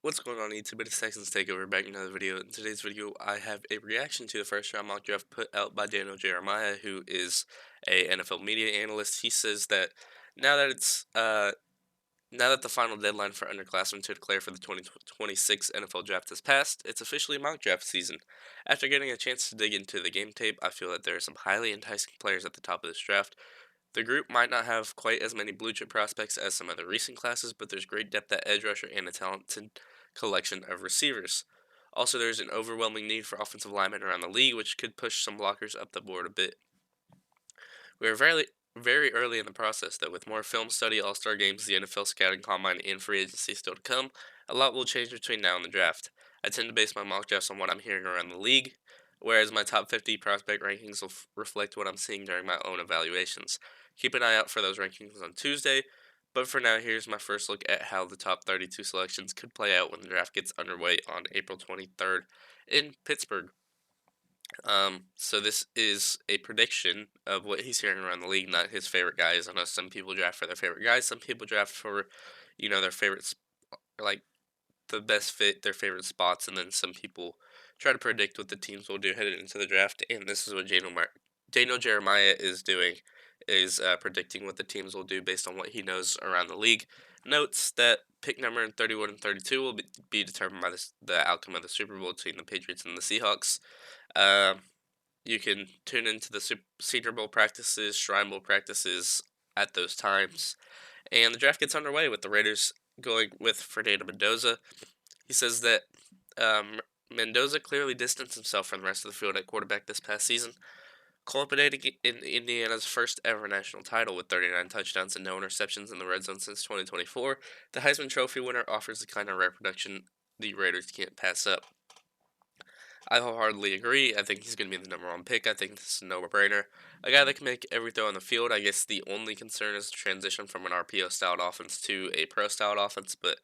What's going on YouTube? It's Texans Takeover back in another video. In today's video, I have a reaction to the first round mock draft put out by Daniel Jeremiah, who is a NFL media analyst. He says that now that it's now that the final deadline for underclassmen to declare for the 2026 NFL draft has passed, it's officially mock draft season. After getting a chance to dig into the game tape, I feel that there are some highly enticing players at the top of this draft. The group might not have quite as many blue chip prospects as some other recent classes, but there's great depth at edge rusher and a talented collection of receivers. Also, there's an overwhelming need for offensive linemen around the league, which could push some blockers up the board a bit. We are very early in the process, though, with more film study, all star games, the NFL scouting combine, and free agency still to come. A lot will change between now and the draft. I tend to base my mock drafts on what I'm hearing around the league, whereas my top 50 prospect rankings will reflect what I'm seeing during my own evaluations. Keep an eye out for those rankings on Tuesday, but for now, here's my first look at how the top 32 selections could play out when the draft gets underway on April 23rd in Pittsburgh. So this is a prediction of what he's hearing around the league, not his favorite guys. I know some people draft for their favorite guys, some people draft for, their favorites, like the best fit, their favorite spots, and then some people try to predict what the teams will do headed into the draft. And this is what Daniel Jeremiah is doing, is predicting what the teams will do based on what he knows around the league. Notes that pick number 31 and 32 will be determined by the outcome of the Super Bowl between the Patriots and the Seahawks. Um, you can tune into the Senior Bowl practices, Shrine Bowl practices at those times. And the draft gets underway with the Raiders going with Fernando Mendoza. He says that um, Mendoza clearly distanced himself from the rest of the field at quarterback this past season, culminating in Indiana's first ever national title with 39 touchdowns and no interceptions in the red zone since 2024. The Heisman Trophy winner offers the kind of rare production the Raiders can't pass up. I wholeheartedly agree. I think he's going to be the number one pick. I think this is a no-brainer. A guy that can make every throw on the field. I guess the only concern is the transition from an RPO-styled offense to a pro-styled offense, but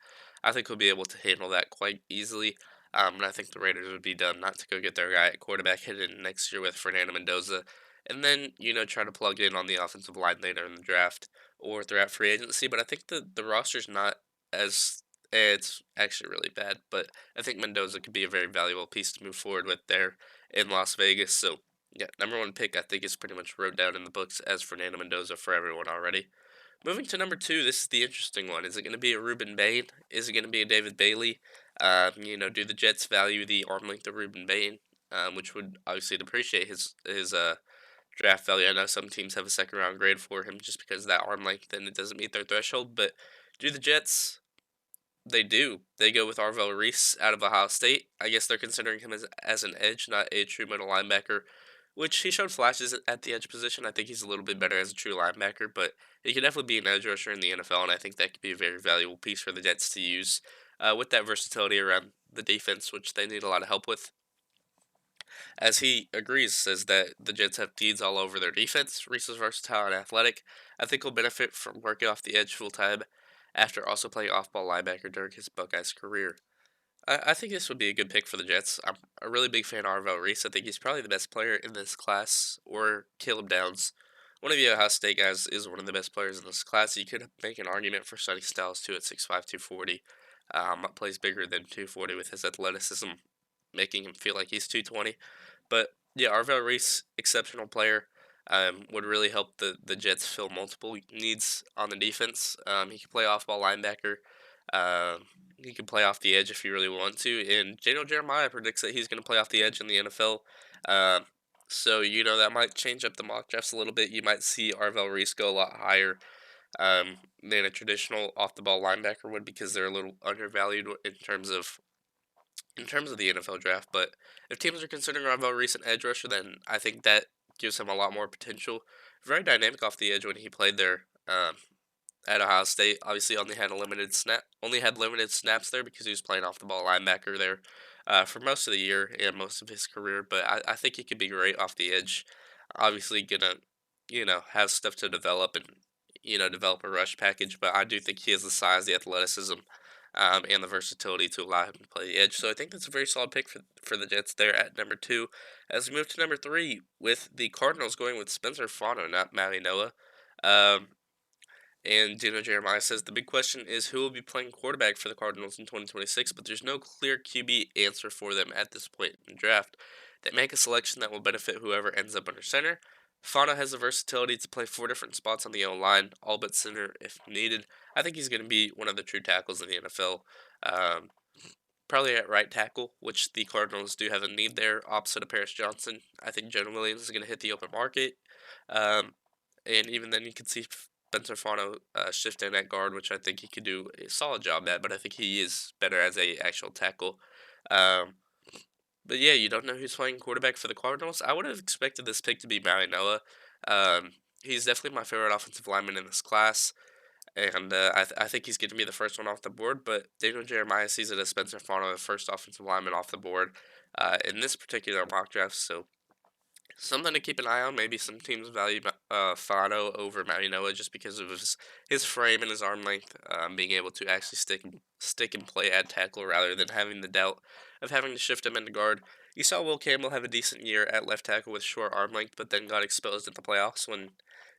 I think he'll be able to handle that quite easily. And I think the Raiders would be done not to go get their guy at quarterback hidden next year with Fernando Mendoza, and then try to plug in on the offensive line later in the draft or throughout free agency. But I think the roster's not as it's actually really bad, but I think Mendoza could be a very valuable piece to move forward with there in Las Vegas. So, yeah, number one pick I think is pretty much wrote down in the books as Fernando Mendoza for everyone already. Moving to number two, this is the interesting one. Is it going to be a Ruben Bain? Is it going to be a David Bailey? Do the Jets value the arm length of Ruben Bain, which would obviously depreciate his draft value? I know some teams have a second round grade for him just because of that arm length and it doesn't meet their threshold, but do the Jets? They do. They go with Arvell Reese out of Ohio State. I guess they're considering him as an edge, not a true middle linebacker, which he showed flashes at the edge position. I think he's a little bit better as a true linebacker, but he could definitely be an edge rusher in the NFL, and I think that could be a very valuable piece for the Jets to use with that versatility around the defense, which they need a lot of help with. As he agrees, says that the Jets have needs all over their defense. Reese is versatile and athletic. I think he'll benefit from working off the edge full time after also playing off ball linebacker during his Buckeyes career. I think this would be a good pick for the Jets. I'm a really big fan of Arvell Reese. I think he's probably the best player in this class, or Caleb Downs. One of the Ohio State guys is one of the best players in this class. You could make an argument for Sonny Styles too at 6'5", 240. Plays bigger than 240 with his athleticism, making him feel like he's 220. But yeah, Arvell Reese, exceptional player. Would really help the Jets fill multiple needs on the defense. He can play off ball linebacker. Um, he can play off the edge if you really want to. And Daniel Jeremiah predicts that he's going to play off the edge in the NFL. Um, so, that might change up the mock drafts a little bit. You might see Arvell Reese go a lot higher than a traditional off the ball linebacker would because they're a little undervalued in terms of the NFL draft. But if teams are considering Arvell Reese an edge rusher, then I think that gives him a lot more potential. Very dynamic off the edge when he played there. At Ohio State. Obviously, only had limited snaps there because he was playing off the ball linebacker there for most of the year and most of his career. But I think he could be great off the edge. Obviously, gonna have stuff to develop and develop a rush package. But I do think he has the size, the athleticism, and the versatility to allow him to play the edge. So I think that's a very solid pick for the Jets there at number two. As we move to number three, with the Cardinals going with Spencer Fano, not Maui Noah. Um, And Daniel Jeremiah says the big question is who will be playing quarterback for the Cardinals in 2026, but there's no clear QB answer for them at this point in the draft. They make a selection that will benefit whoever ends up under center. Fano has the versatility to play four different spots on the O line, all but center if needed. I think he's going to be one of the true tackles in the NFL. Um, Probably at right tackle, which the Cardinals do have a need there, opposite of Paris Johnson. I think Jonah Williams is going to hit the open market. Um, and even then, you could see Spencer Fano shift in at guard, which I think he could do a solid job at, but I think he is better as a actual tackle. Um, but yeah, you don't know who's playing quarterback for the Cardinals. I would have expected this pick to be Maui Noah. He's definitely my favorite offensive lineman in this class. And I think he's going to be the first one off the board, but Daniel Jeremiah sees it as Spencer Fano, the first offensive lineman off the board in this particular mock draft. So something to keep an eye on. Maybe some teams value Fano over Noah just because of his frame and his arm length, being able to actually stick and play at tackle rather than having the doubt of having to shift him into guard. You saw Will Campbell have a decent year at left tackle with short arm length, but then got exposed in the playoffs when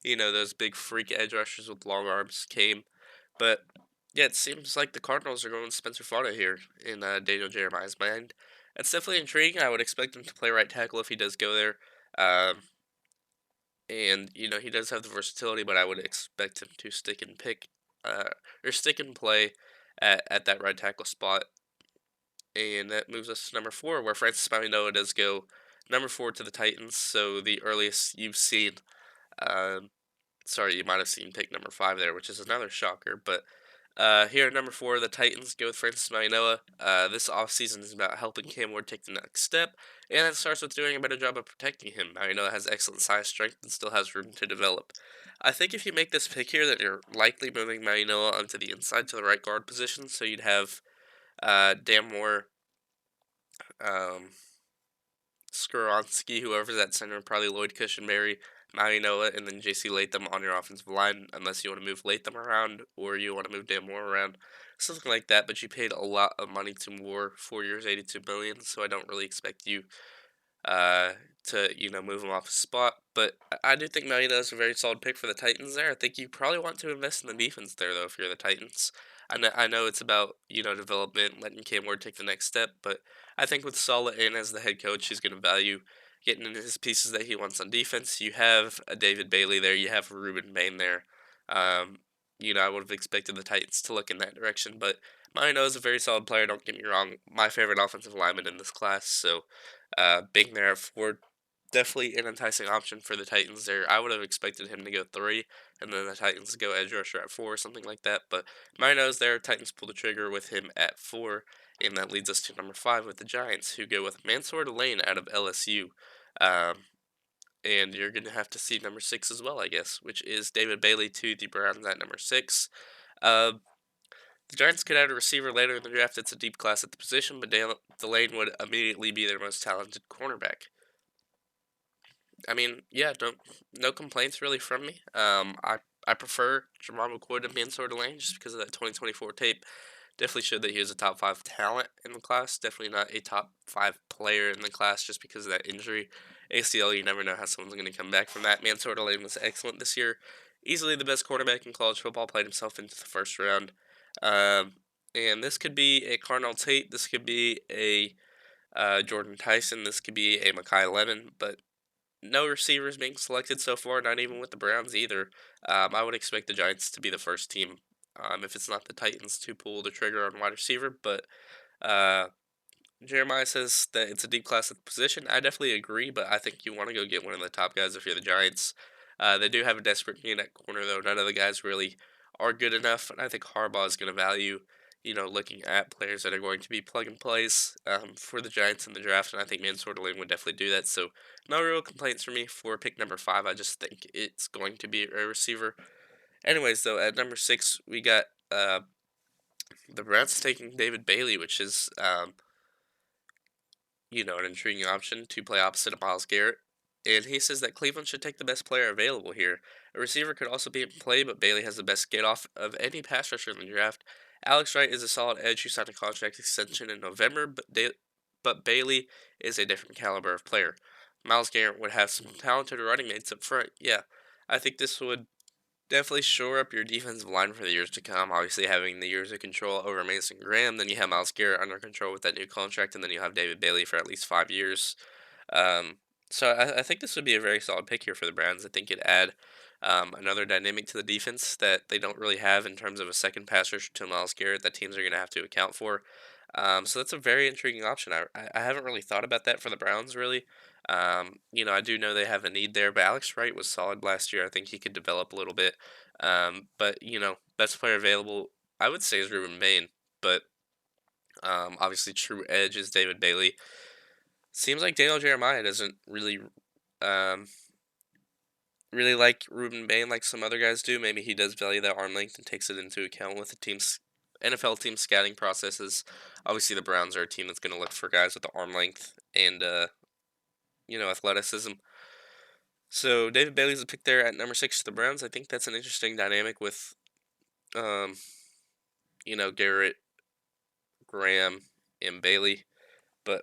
those big freak edge rushers with long arms came. But yeah, it seems like the Cardinals are going Spencer Fano here in Daniel Jeremiah's mind. That's definitely intriguing. I would expect him to play right tackle if he does go there. Um, and he does have the versatility, but I would expect him to stick and pick, uh, or stick and play at that right tackle spot. And that moves us to number four, where Francis Mauigoa does go number four to the Titans. So the earliest you've seen, um, sorry, you might have seen pick number five there, which is another shocker. But here at number four, the Titans go with Francis Mauigoa. This offseason is about helping Cam Ward take the next step, and it starts with doing a better job of protecting him. Mauigoa has excellent size, strength, and still has room to develop. I think if you make this pick here, that you're likely moving Mauigoa onto the inside to the right guard position, so you'd have Dan Moore, um, Skoronski, whoever's at center, probably Lloyd Cushenberry, Mauigoa, and then J.C. Latham on your offensive line, unless you want to move Latham around or you want to move Dan Moore around, something like that. But you paid a lot of money to Moore, 4 years, $82 million, so I don't really expect you uh, to move him off his spot. But I do think Mariota is a very solid pick for the Titans there. I think you probably want to invest in the defense there though if you're the Titans. I know it's about development, letting Cam Ward take the next step, but I think with Saleh in as the head coach, he's going to value getting into his pieces that he wants on defense. You have a David Bailey there, you have a Ruben Bain there. Um, I would have expected the Titans to look in that direction, but Marino is a very solid player. Don't get me wrong, my favorite offensive lineman in this class. So being there at four, definitely an enticing option for the Titans there. I would have expected him to go three, and then the Titans to go edge rusher at four, something like that. But Marino's there. Titans pull the trigger with him at four, and that leads us to number five with the Giants, who go with Mansour Lane out of LSU. Um, and you're going to have to see number six as well, I guess, which is David Bailey to the Browns at number six. Uh, the Giants could add a receiver later in the draft. It's a deep class at the position, but Delane would immediately be their most talented cornerback. I mean, yeah, no complaints really from me. I prefer Jamar McCoy to Mansour Delane just because of that 2024 tape. Definitely showed that he was a top five talent in the class. Definitely not a top five player in the class just because of that injury. ACL, you never know how someone's going to come back from that. Mansour Delane was excellent this year. Easily the best quarterback in college football. Played himself into the first round. Um, and this could be a Carnell Tate. This could be a Jordan Tyson. This could be a Makai Lemon. But no receivers being selected so far, not even with the Browns either. I would expect the Giants to be the first team, if it's not the Titans, to pull the trigger on wide receiver. But uh, Jeremiah says that it's a deep class at the position. I definitely agree, but I think you want to go get one of the top guys if you're the Giants. They do have a desperate need at corner, though. None of the guys really are good enough, and I think Harbaugh is going to value looking at players that are going to be plug and plays for the Giants in the draft, and I think Mansour Lane would definitely do that. So, no real complaints for me for pick number five. I just think it's going to be a receiver. Anyways, though, at number six, we got the Browns taking David Bailey, which is, an intriguing option to play opposite of Myles Garrett. And he says that Cleveland should take the best player available here. A receiver could also be in play, but Bailey has the best get off of any pass rusher in the draft. Alex Wright is a solid edge who signed a contract extension in November, but Bailey is a different caliber of player. Myles Garrett would have some talented running mates up front. Yeah, I think this would definitely shore up your defensive line for the years to come. Obviously, having the years of control over Mason Graham, then you have Miles Garrett under control with that new contract, and then you have David Bailey for at least 5 years. Um, so I think this would be a very solid pick here for the Browns. I think it'd add another dynamic to the defense that they don't really have in terms of a second pass rusher to Miles Garrett that teams are going to have to account for. So that's a very intriguing option. I haven't really thought about that for the Browns really. I do know they have a need there, but Alex Wright was solid last year. I think he could develop a little bit. But best player available, I would say, is Ruben Bain. But obviously, true edge is David Bailey. Seems like Daniel Jeremiah doesn't um, really like Ruben Bain like some other guys do. Maybe he does value that arm length and takes it into account with the team's NFL team scouting processes. Obviously, the Browns are a team that's going to look for guys with the arm length and athleticism. So David Bailey's a pick there at number 6 to the Browns. I think that's an interesting dynamic with um, Garrett, Graham, and Bailey. But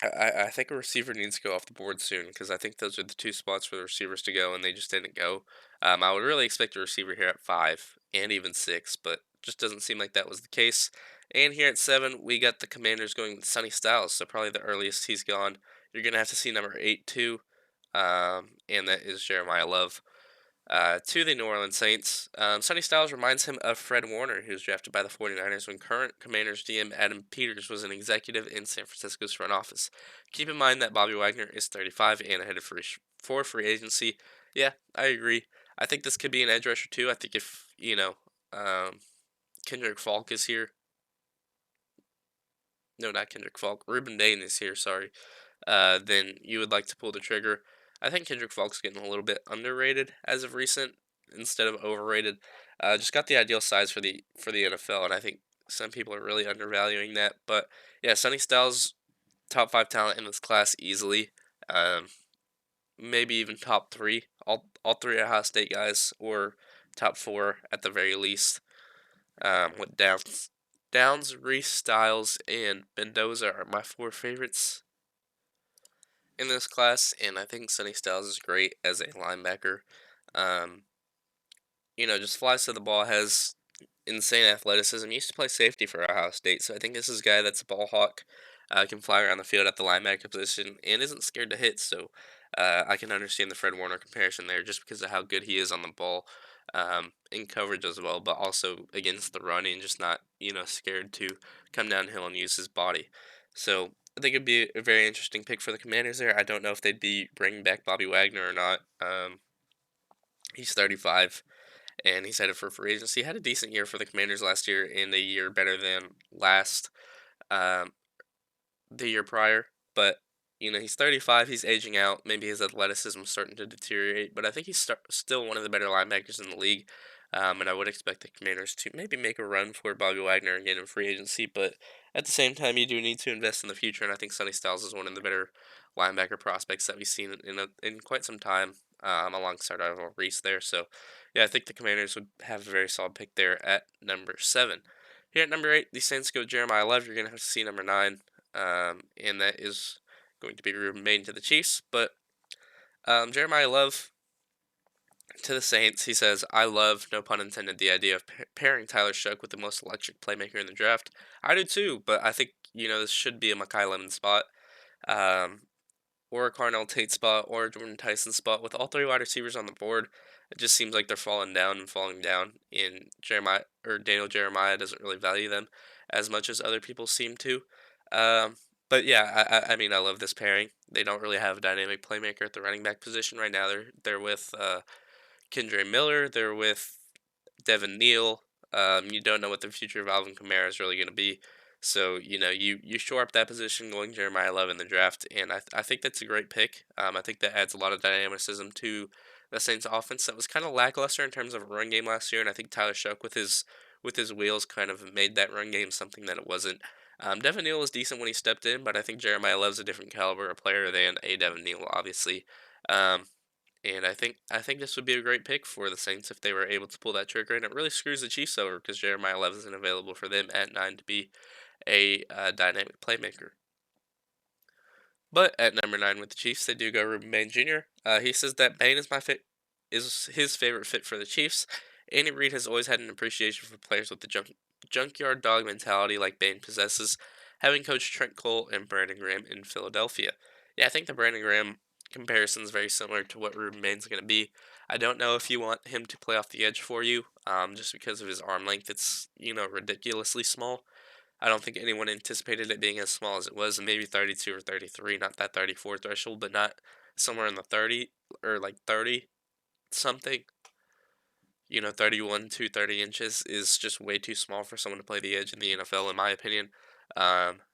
I think a receiver needs to go off the board soon because I think those are the two spots for the receivers to go, and they just didn't go. I would really expect a receiver here at 5 and even 6, but just doesn't seem like that was the case. And here at 7, we got the Commanders going with Sonny Styles, so probably the earliest he's gone. You're going to have to see number 8 too, and that is Jeremiah Love. To the New Orleans Saints, Sonny Styles reminds him of Fred Warner, who was drafted by the 49ers when current Commanders GM Adam Peters was an executive in San Francisco's front office. Keep in mind that Bobby Wagner is 35 and headed for free agency. Yeah, I agree. I think this could be an edge rusher too. I think if, Kendrick Falk is here. No, not Kendrick Falk. Ruben Dane is here, sorry. Then you would like to pull the trigger. I think Kendrick Falk's getting a little bit underrated as of recent instead of overrated. Just got the ideal size for the NFL, and I think some people are really undervaluing that. But yeah, Sonny Styles, top 5 talent in this class easily. Um, Maybe even top 3. All 3 Ohio State guys, or top 4 at the very least. With Downs, Reese, Styles, and Mendoza are my 4 favorites in this class, and I think Sonny Styles is great as a linebacker. Um, just flies to the ball, has insane athleticism. He used to play safety for Ohio State, so I think this is a guy that's a ball hawk, can fly around the field at the linebacker position, and isn't scared to hit. So I can understand the Fred Warner comparison there, just because of how good he is on the ball, in coverage as well, but also against the run and just not scared to come downhill and use his body. So I think it'd be a very interesting pick for the Commanders there. I don't know if they'd be bringing back Bobby Wagner or not. He's 35 and he's headed for free agency. He had a decent year for the Commanders last year and a year better than last um, the year prior. But he's 35. He's aging out. Maybe his athleticism is starting to deteriorate. But I think he's still one of the better linebackers in the league. And I would expect the Commanders to maybe make a run for Bobby Wagner again in free agency. But at the same time, you do need to invest in the future. And I think Sonny Styles is one of the better linebacker prospects that we've seen in quite some time, alongside Ivan Reese there. So yeah, I think the Commanders would have a very solid pick there at number 7. Here at number 8, the Saints go Jeremiah Love. You're going to have to see number 9, and that is going to be remain to the Chiefs. But Jeremiah Love to the Saints, he says, "I love, no pun intended, the idea of pairing Tyler Shough with the most electric playmaker in the draft. I do too, but I think this should be a Makai Lemon spot." Um, or a Carnell Tate spot, or a Jordan Tyson spot. With all 3 wide receivers on the board, it just seems like they're falling down and falling down. And Daniel Jeremiah doesn't really value them as much as other people seem to. Um, but yeah, I mean, I love this pairing. They don't really have a dynamic playmaker at the running back position right now. They're with Kendre Miller. They're with Devin Neal. You don't know what the future of Alvin Kamara is really going to be. So, you shore up that position going Jeremiah Love in the draft, and I think that's a great pick. I think that adds a lot of dynamicism to the Saints offense that was kind of lackluster in terms of a run game last year, and I think Tyler Shough with his wheels kind of made that run game something that it wasn't. Devin Neal was decent when he stepped in, but I think Jeremiah Love's a different caliber of player than a Devin Neal, obviously. Um, and I think this would be a great pick for the Saints if they were able to pull that trigger, and it really screws the Chiefs over because Jeremiah Love isn't available for them at 9 to be a dynamic playmaker. But at number 9 with the Chiefs, they do go Ruben Bain Jr. He says that Bain is my is his favorite fit for the Chiefs. Andy Reid has always had an appreciation for players with the junkyard dog mentality like Bane possesses, having coached Trent Cole and Brandon Graham in Philadelphia. Yeah, I think the Brandon Graham comparison is very similar to what Ruben Bane's going to be. I don't know if you want him to play off the edge for you, just because of his arm length. It's, ridiculously small. I don't think anyone anticipated it being as small as it was, and maybe 32 or 33, not that 34 threshold, but not somewhere in the 30 or like 30 something. 31 to 30 inches is just way too small for someone to play the edge in the NFL, in my opinion.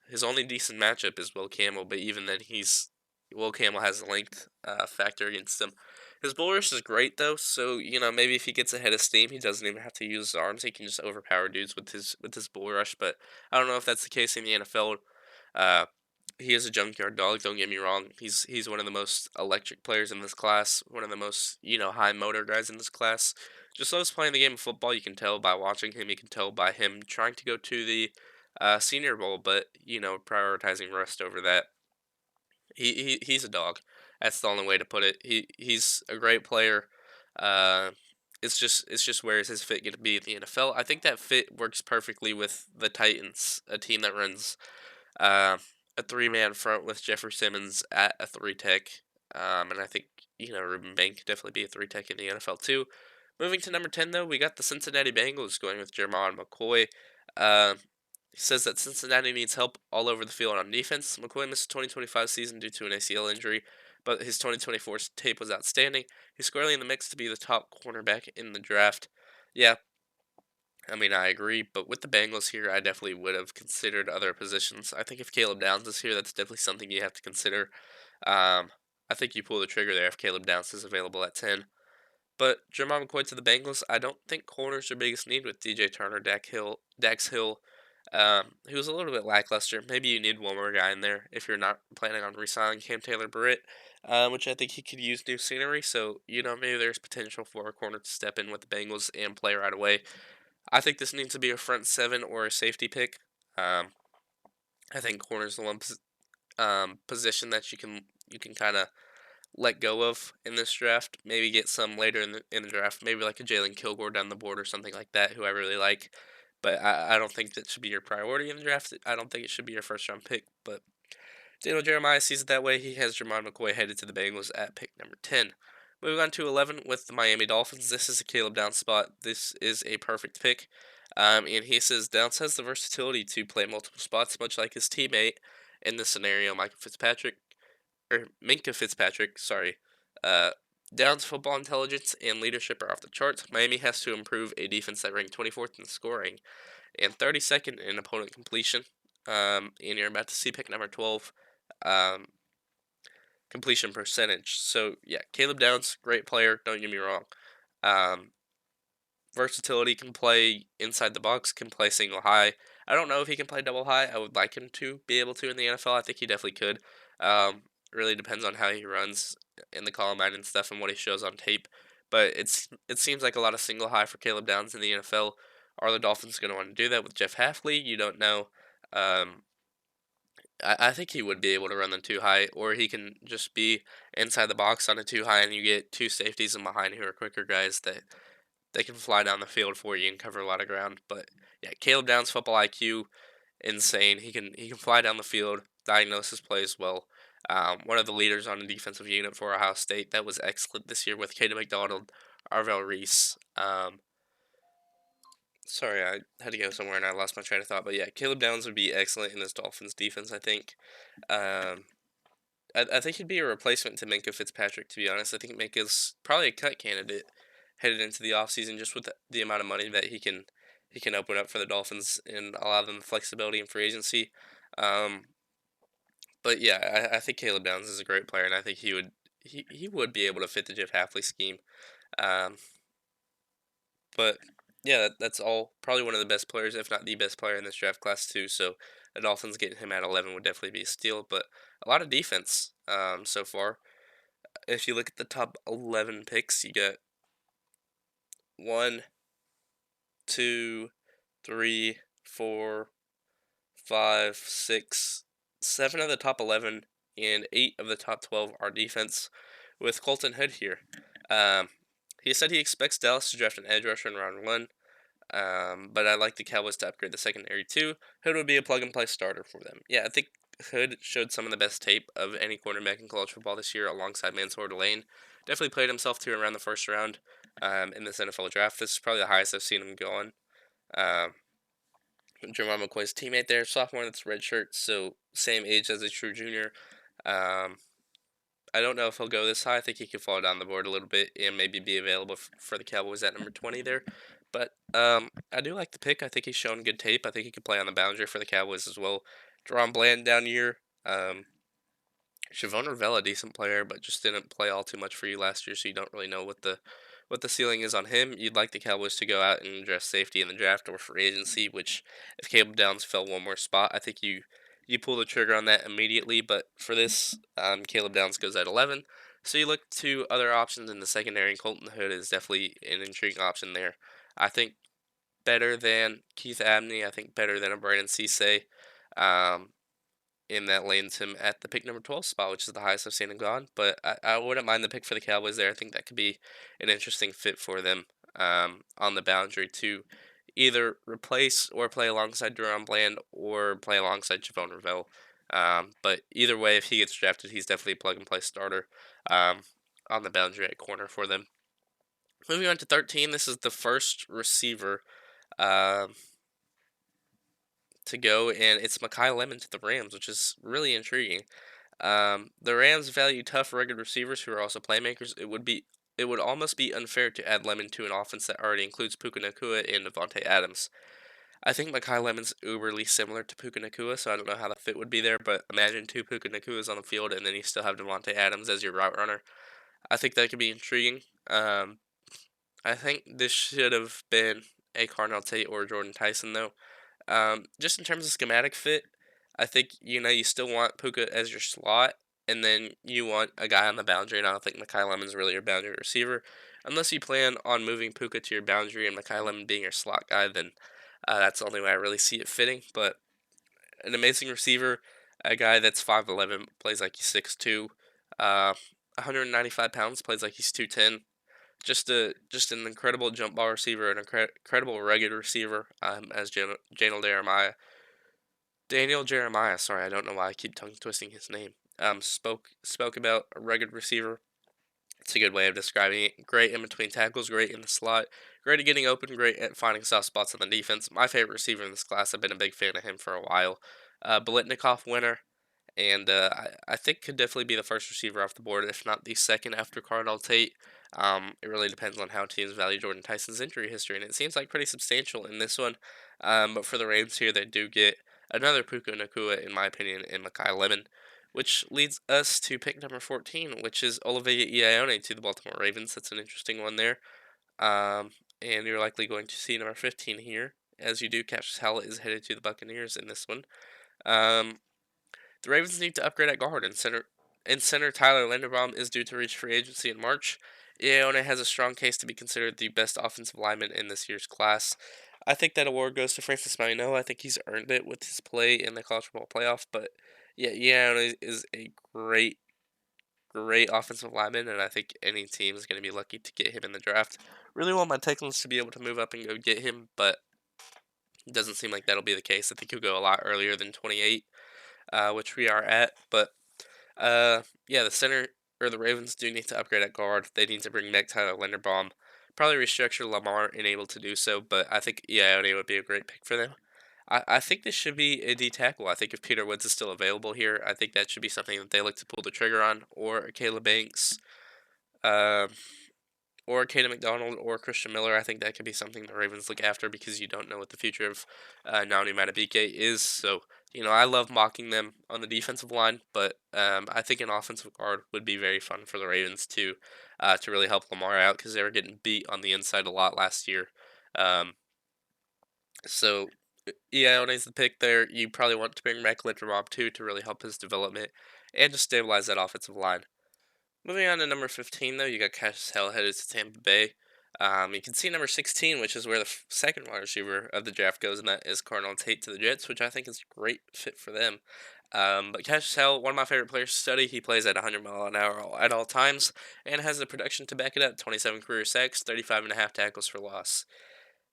His only decent matchup is Will Campbell, but even then, Will Campbell has a length factor against him. His bull rush is great though, so maybe if he gets ahead of steam, he doesn't even have to use his arms. He can just overpower dudes with his bull rush. But I don't know if that's the case in the NFL. Uh, he is a junkyard dog. Don't get me wrong. He's one of the most electric players in this class. One of the most high motor guys in this class. Just loves playing the game of football. You can tell by watching him. You can tell by him trying to go to the Senior Bowl, but prioritizing rest over that. He's a dog. That's the only way to put it. He's a great player. Uh, it's just where is his fit going to be in the NFL? I think that fit works perfectly with the Titans, a team that runs uh, a three-man front with Jeffrey Simmons at a three tech, and I think Ruben Bank could definitely be a three tech in the NFL too. Moving to number 10, though, we got the Cincinnati Bengals going with Jermon McCoy. Uh, he says that Cincinnati needs help all over the field on defense. McCoy missed the 2025 season due to an ACL injury, but his 2024 tape was outstanding. He's squarely in the mix to be the top cornerback in the draft. Yeah, I mean, I agree, but with the Bengals here, I definitely would have considered other positions. I think if Caleb Downs is here, that's definitely something you have to consider. Um, I think you pull the trigger there if Caleb Downs is available at 10. But Jermon McCoy to the Bengals, I don't think corner's your biggest need with DJ Turner, Dax Hill. He was a little bit lackluster. Maybe you need one more guy in there if you're not planning on re-signing Cam Taylor-Britt, which I think he could use new scenery. So, maybe there's potential for a corner to step in with the Bengals and play right away. I think this needs to be a front seven or a safety pick. Um, I think corner's the one position that you can kind of let go of in this draft. Maybe get some later in the draft. Maybe like a Jalen Kilgore down the board or something like that, who I really like. But I don't think that should be your priority in the draft. I don't think it should be your first round pick. But Daniel Jeremiah sees it that way. He has Jermon McCoy headed to the Bengals at pick number 10. Moving on to 11 with the Miami Dolphins. This is a Caleb Downs spot. This is a perfect pick. And he says Downs has the versatility to play multiple spots, much like his teammate in this scenario, Minka Fitzpatrick, sorry. Uh, Downs' football intelligence and leadership are off the charts. Miami has to improve a defense that ranked 24th in scoring and 32nd in opponent completion. And you're about to see pick number 12, um, completion percentage. So, yeah, Caleb Downs, great player, don't get me wrong. Um, Versatility, can play inside the box, can play single high. I don't know if he can play double high. I would like him to be able to in the NFL. I think he definitely could. Really depends on how he runs in the combine and stuff and what he shows on tape. But it seems like a lot of single high for Caleb Downs in the NFL. Are the Dolphins going to want to do that with Jeff Halfley? You don't know. Um, I think he would be able to run them too high, or he can just be inside the box on a too high, and you get two safeties in behind who are quicker guys that they can fly down the field for you and cover a lot of ground. But yeah, Caleb Downs' football IQ, insane. He can fly down the field, diagnose his plays well. One of the leaders on the defensive unit for Ohio State. That was excellent this year with Caden McDonald, Arvell Reese. Sorry, I had to go somewhere and I lost my train of thought. But yeah, Caleb Downs would be excellent in this Dolphins defense, I think. Um, I think he'd be a replacement to Minka Fitzpatrick, to be honest. I think Minka's probably a cut candidate headed into the offseason just with the amount of money that he can open up for the Dolphins and allow them flexibility in free agency. Um, but yeah, I think Caleb Downs is a great player, and I think he would be able to fit the Jeff Halfley scheme. Um, but yeah, that's all. Probably one of the best players, if not the best player in this draft class too. So the Dolphins getting him at 11 would definitely be a steal. But a lot of defense so far. If you look at the top 11 picks, you got one, two, three, four, five, six, seven of the top 11, and eight of the top 12 are defense with Colton Hood here. Um, He said he expects Dallas to draft an edge rusher in round one, but I'd like the Cowboys to upgrade the secondary too. Hood would be a plug and play starter for them. Yeah, I think Hood showed some of the best tape of any cornerback in college football this year alongside Mansour Delane. Definitely played himself to around the first round in this NFL draft. This is probably the highest I've seen him go on. Um, Jermar McCoy's teammate there, sophomore that's redshirt, so same age as a true junior. Um, I don't know if he'll go this high. I think he could fall down the board a little bit and maybe be available for the Cowboys at number 20 there. But I do like the pick. I think he's shown good tape. I think he could play on the boundary for the Cowboys as well. Deron Bland down here. Shavon Ravel, a decent player, but just didn't play all too much for you last year, so you don't really know what the ceiling is on him. You'd like the Cowboys to go out and address safety in the draft or free agency, which if Caleb Downs fell one more spot, I think you pull the trigger on that immediately. But for this, Caleb Downs goes at 11, so you look to other options in the secondary. And Colton Hood is definitely an intriguing option there. I think better than Keith Abney. I think better than a Brandon Cisse. Um, in that lands him at the pick number 12 spot, which is the highest I've seen him gone. But I wouldn't mind the pick for the Cowboys there. I think that could be an interesting fit for them on the boundary to either replace or play alongside Deron Bland or play alongside Javon Ravel. But either way, if he gets drafted, he's definitely a plug and play starter um, on the boundary at corner for them. Moving on to 13, this is the first receiver um to go, and it's Mekhi Lemon to the Rams, which is really intriguing. The Rams value tough, rugged receivers who are also playmakers. It would almost be unfair to add Lemon to an offense that already includes Puka Nacua and Devontae Adams. I think Mekhi Lemon's uberly similar to Puka Nacua, so I don't know how the fit would be there. But imagine two Puka Nacuas on the field, and then you still have Devontae Adams as your route runner. I think that could be intriguing. Um, I think this should have been a Carnell Tate or Jordan Tyson though. Just in terms of schematic fit, I think you still want Puka as your slot, and then you want a guy on the boundary. And I don't think Mekhi Lemon's really your boundary receiver, unless you plan on moving Puka to your boundary and Mekhi Lemon being your slot guy. Then that's the only way I really see it fitting. But an amazing receiver, a guy that's 5'11", plays like he's 6'2", 195 pounds, plays like he's 210. Just an incredible jump ball receiver, an incredible rugged receiver, as Daniel Jeremiah. Sorry, I don't know why I keep tongue twisting his name. Spoke about a rugged receiver. It's a good way of describing it. Great in between tackles, great in the slot, great at getting open, great at finding soft spots on the defense. My favorite receiver in this class. I've been a big fan of him for a while. Bolitnikoff winner, and I think could definitely be the first receiver off the board, if not the second after Cardell Tate. It really depends on how teams value Jordan Tyson's injury history, and it seems like pretty substantial in this one. But for the Rams here, they do get another Puka Nakua, in my opinion, and Mekhi Lemon, which leads us to pick number 14, which is Olivia Ione to the Baltimore Ravens. That's an interesting one there. Um, and you're likely going to see number 15 here. As you do, Cassius Howlett is headed to the Buccaneers in this one. Um, the Ravens need to upgrade at guard, and center Tyler Linderbaum is due to reach free agency in March. Ione has a strong case to be considered the best offensive lineman in this year's class. I think that award goes to Francis Marino. I think he's earned it with his play in the college football playoff. But yeah, Ione is a great offensive lineman, and I think any team is going to be lucky to get him in the draft. Really want my Texans to be able to move up and go get him, but it doesn't seem like that'll be the case. I think he'll go a lot earlier than 28, which we are at. But yeah, the center or the Ravens do need to upgrade at guard. They need to bring back Tyler Linderbaum. Probably restructure Lamar and able to do so, but I think Ione would be a great pick for them. I think this should be a D tackle. I think if Peter Woods is still available here, I think that should be something that they look to pull the trigger on, or a Caleb Banks, uh, or Caden McDonald, or Christian Miller. I think that could be something the Ravens look after because you don't know what the future of Nauni Matabike is. So, I love mocking them on the defensive line, but I think an offensive guard would be very fun for the Ravens to really help Lamar out because they were getting beat on the inside a lot last year. Um, so, Ione's the pick there. You probably want to bring back Linderbaum too to really help his development and to stabilize that offensive line. Moving on to number 15, though, you got Cassius Hill headed to Tampa Bay. You can see number 16, which is where the second wide receiver of the draft goes, and that is Cardinal Tate to the Jets, which I think is a great fit for them. But Cassius Hell, one of my favorite players to study, he plays at 100 mile an hour at all times and has the production to back it up. 27 career sacks, 35 and a half tackles for loss.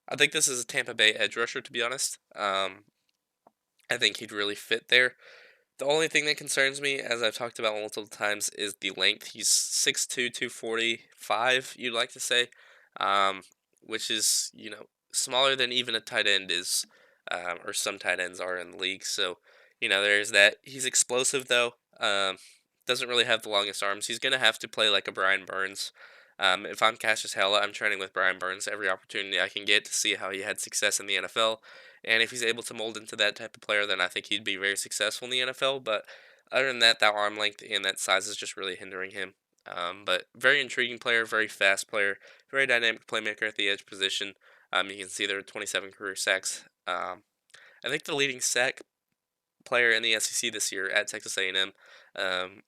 I think this is a Tampa Bay edge rusher, to be honest. I think he'd really fit there. The only thing that concerns me, as I've talked about multiple times, is the length. He's 6'2", 245, you'd like to say, um, which is, smaller than even a tight end is, or some tight ends are in the league. So, there's that. He's explosive, though. Doesn't really have the longest arms. He's going to have to play like a Brian Burns. If I'm Cassius Hella, I'm training with Brian Burns every opportunity I can get to see how he had success in the NFL. And if he's able to mold into that type of player, then I think he'd be very successful in the NFL. But other than that, that arm length and that size is just really hindering him. But very intriguing player, very fast player, very dynamic playmaker at the edge position. You can see there are 27 career sacks. I think the leading sack player in the SEC this year at Texas A&M. Um,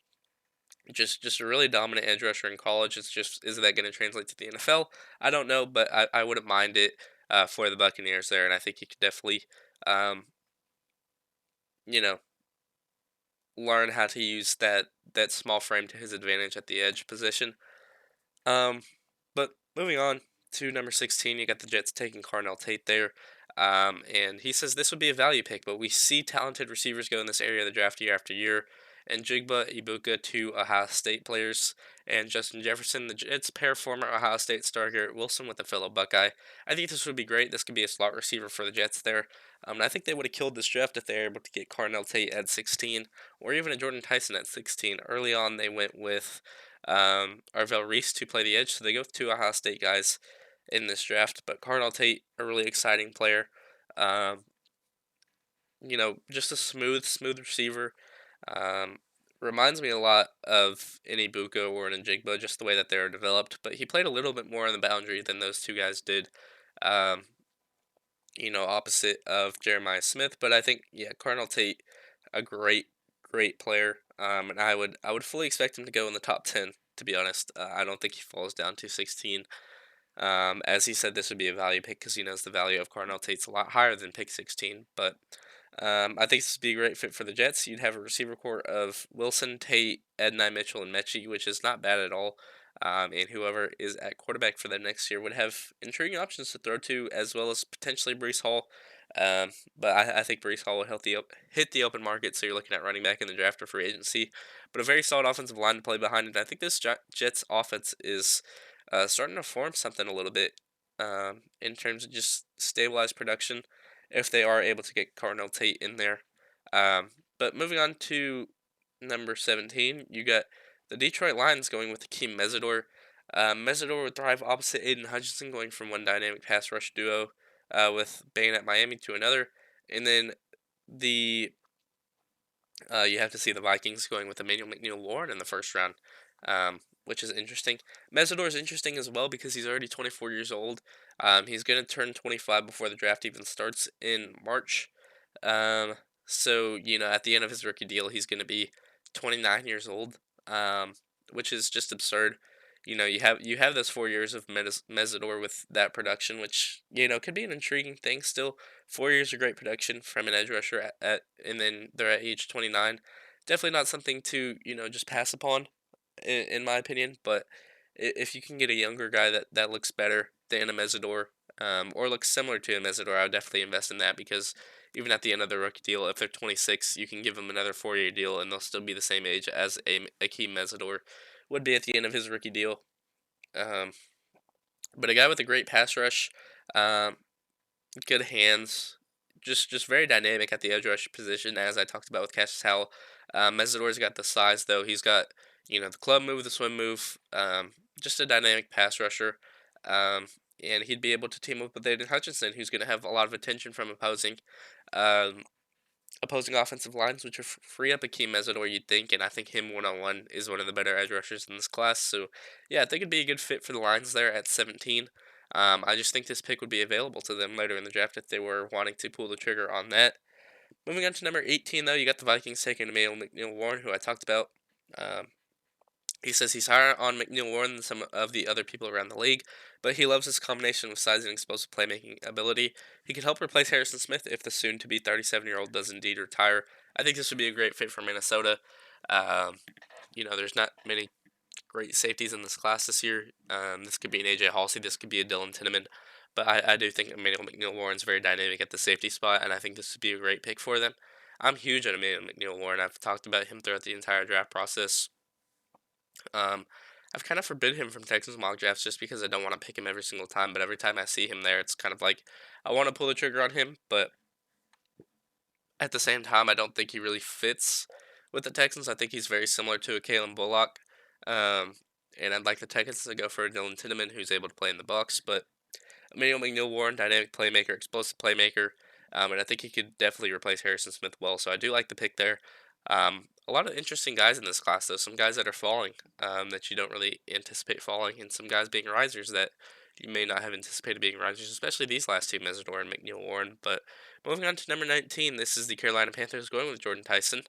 just a really dominant edge rusher in college. It's just, is that going to translate to the NFL? I don't know, but I wouldn't mind it for the Buccaneers there, and I think he could definitely, um, you know, learn how to use that small frame to his advantage at the edge position. Um, but moving on to number 16, you got the Jets taking Carnell Tate there. And he says this would be a value pick, but we see talented receivers go in this area of the draft year after year. And Jigba Ibuka, two Ohio State players, and Justin Jefferson, the Jets pair former Ohio State star Garrett Wilson with a fellow Buckeye. I think this would be great. This could be a slot receiver for the Jets there. And I think they would have killed this draft if they were able to get Carnell Tate at 16, or even a Jordan Tyson at 16. Early on, they went with Arvell Reese to play the edge. So they go with two Ohio State guys in this draft. But Cardinal Tate, a really exciting player. Um, just a smooth receiver. Um, Reminds me a lot of an Ibuka or an Njigba, just the way that they are developed. But he played a little bit more on the boundary than those two guys did. Um, Opposite of Jeremiah Smith. But I think, yeah, Cardinal Tate, a great player. And I would fully expect him to go in the top 10. To be honest, I don't think he falls down to 16. As he said, this would be a value pick because he knows the value of Cardinal Tate's a lot higher than pick 16. But I think this would be a great fit for the Jets. You'd have a receiver core of Wilson, Tate, Ednei Mitchell, and Mechie, which is not bad at all. And whoever is at quarterback for them next year would have intriguing options to throw to, as well as potentially Brees Hall. But I think Brees Hall would hit the open market, so you're looking at running back in the draft or free agency. But a very solid offensive line to play behind it. I think this Jets offense is starting to form something a little bit in terms of just stabilized production if they are able to get Cardinal Tate in there. But moving on to number 17, you got the Detroit Lions going with Hakeem Mesidor. Mesidor would thrive opposite Aiden Hutchinson, going from one dynamic pass rush duo with Bain at Miami to another. And then the you have to see the Vikings going with Emmanuel McNeil-Warren in the first round, which is interesting. Mesidor is interesting as well because he's already 24 years old. He's going to turn 25 before the draft even starts in March. Um, so, at the end of his rookie deal, he's going to be 29 years old, which is just absurd. You have those 4 years of Mesidor with that production, which could be an intriguing thing. Still, 4 years of great production from an edge rusher and then they're at age 29. Definitely not something to just pass upon, in my opinion. But if you can get a younger guy that looks better than a Mesidor, or looks similar to a Mesidor, I would definitely invest in that because even at the end of their rookie deal, if they're 26, you can give them another 4-year deal and they'll still be the same age as a Akeem Mesidor would be at the end of his rookie deal. Um, but a guy with a great pass rush, um, good hands, just very dynamic at the edge rush position, as I talked about with Cassius Howell. Mesidor's got the size, though. He's got, the club move, the swim move, just a dynamic pass rusher. Um, and he'd be able to team up with Aiden Hutchinson, who's going to have a lot of attention from um, opposing offensive lines, which would free up Akeem Mesidor, you'd think, and I think him one-on-one is one of the better edge rushers in this class. So, yeah, I think it'd be a good fit for the Lions there at 17. I just think this pick would be available to them later in the draft if they were wanting to pull the trigger on that. Moving on to number 18, though, you got the Vikings taking Emmanuel McNeil-Warren, who I talked about. Um, He says he's higher on McNeil Warren than some of the other people around the league, but he loves his combination of size and explosive playmaking ability. He could help replace Harrison Smith if the soon-to-be 37-year-old does indeed retire. I think this would be a great fit for Minnesota. Um, there's not many great safeties in this class this year. This could be an AJ Halsey. This could be a Dylan Tinneman. But I do think Emmanuel McNeil Warren's very dynamic at the safety spot, and I think this would be a great pick for them. I'm huge on Emmanuel McNeil Warren. I've talked about him throughout the entire draft process. Um, I've kind of forbid him from Texans mock drafts just because I don't want to pick him every single time. But every time I see him there, it's kind of like I want to pull the trigger on him. But at the same time, I don't think he really fits with the Texans. I think he's very similar to a Kalen Bullock. Um, and I'd like the Texans to go for a Dylan Tinneman who's able to play in the Bucks. But Emmanuel McNeil Warren, dynamic playmaker, explosive playmaker, and I think he could definitely replace Harrison Smith well. So I do like the pick there. A lot of interesting guys in this class, though. Some guys that are falling that you don't really anticipate falling, and some guys being risers that you may not have anticipated being risers, especially these last two, Mesidor and McNeil Warren. But moving on to number 19, this is the Carolina Panthers going with Jordan Tyson.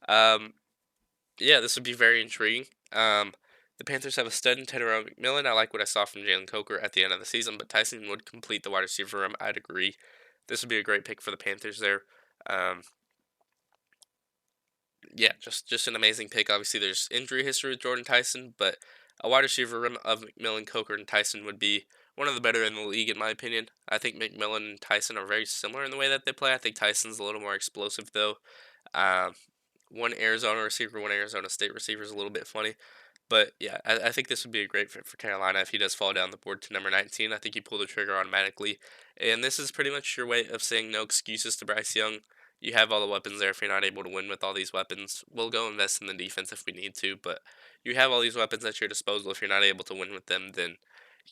Um, yeah, this would be very intriguing. The Panthers have a stud in Tedero McMillan. I like what I saw from Jalen Coker at the end of the season, but Tyson would complete the wide receiver room. I'd agree. This would be a great pick for the Panthers there. Um, yeah, just an amazing pick. Obviously, there's injury history with Jordan Tyson, but a wide receiver room of McMillan, Coker, and Tyson would be one of the better in the league, in my opinion. I think McMillan and Tyson are very similar in the way that they play. I think Tyson's a little more explosive, though. Um, one Arizona receiver, one Arizona State receiver is a little bit funny. But yeah, I think this would be a great fit for Carolina if he does fall down the board to number 19. I think you pull the trigger automatically. And this is pretty much your way of saying no excuses to Bryce Young. You have all the weapons there if you're not able to win with all these weapons. We'll go invest in the defense if we need to, but you have all these weapons at your disposal. If you're not able to win with them, then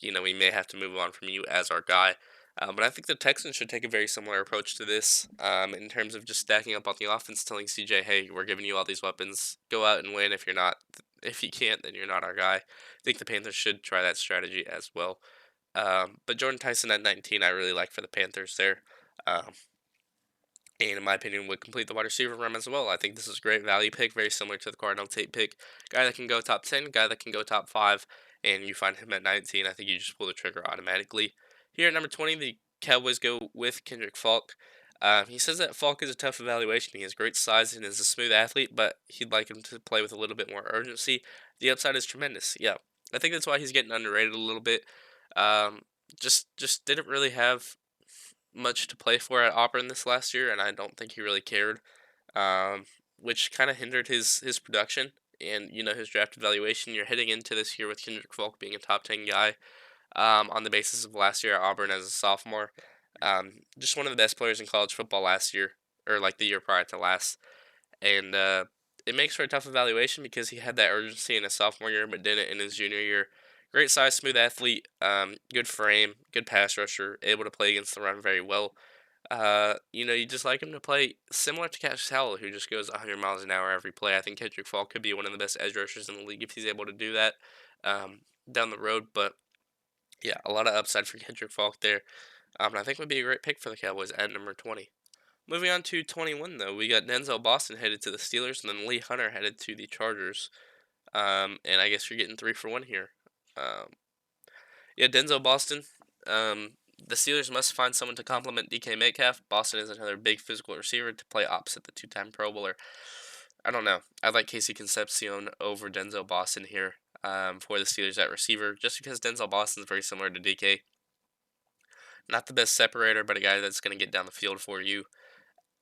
we may have to move on from you as our guy. But I think the Texans should take a very similar approach to this in terms of just stacking up on the offense, telling CJ, "Hey, we're giving you all these weapons. Go out and win. If you can't, then you're not our guy." I think the Panthers should try that strategy as well. But Jordan Tyson at 19, I really like for the Panthers there. Um, and in my opinion, would complete the wide receiver room as well. I think this is a great value pick, very similar to the Cardinal Tate pick. Guy that can go top 10, guy that can go top 5, and you find him at 19. I think you just pull the trigger automatically. Here at number 20, the Cowboys go with Kendrick Falk. He says that Falk is a tough evaluation. He has great size and is a smooth athlete, but he'd like him to play with a little bit more urgency. The upside is tremendous. Yeah, I think that's why he's getting underrated a little bit. Um, just didn't really have much to play for at Auburn this last year, and I don't think he really cared, which kind of hindered his production and his draft evaluation. You're heading into this year with Kendrick Falk being a top 10 guy on the basis of last year at Auburn as a sophomore. Just one of the best players in college football last year, or like the year prior to last, and it makes for a tough evaluation because he had that urgency in his sophomore year, but didn't in his junior year. Great size, smooth athlete, good frame, good pass rusher, able to play against the run very well. You just like him to play similar to Cassius Howell, who just goes 100 miles an hour every play. I think Kendrick Falk could be one of the best edge rushers in the league if he's able to do that down the road. But yeah, a lot of upside for Kendrick Falk there. And I think would be a great pick for the Cowboys at number 20. Moving on to 21, though, we got Denzel Boston headed to the Steelers, and then Lee Hunter headed to the Chargers. And I guess you're getting 3 for 1 here. Um, yeah, Denzel Boston. The Steelers must find someone to complement DK Metcalf. Boston is another big physical receiver to play opposite the two-time Pro Bowler. I don't know. I like Casey Concepcion over Denzel Boston here for the Steelers at receiver, just because Denzel Boston is very similar to DK. Not the best separator, but a guy that's going to get down the field for you.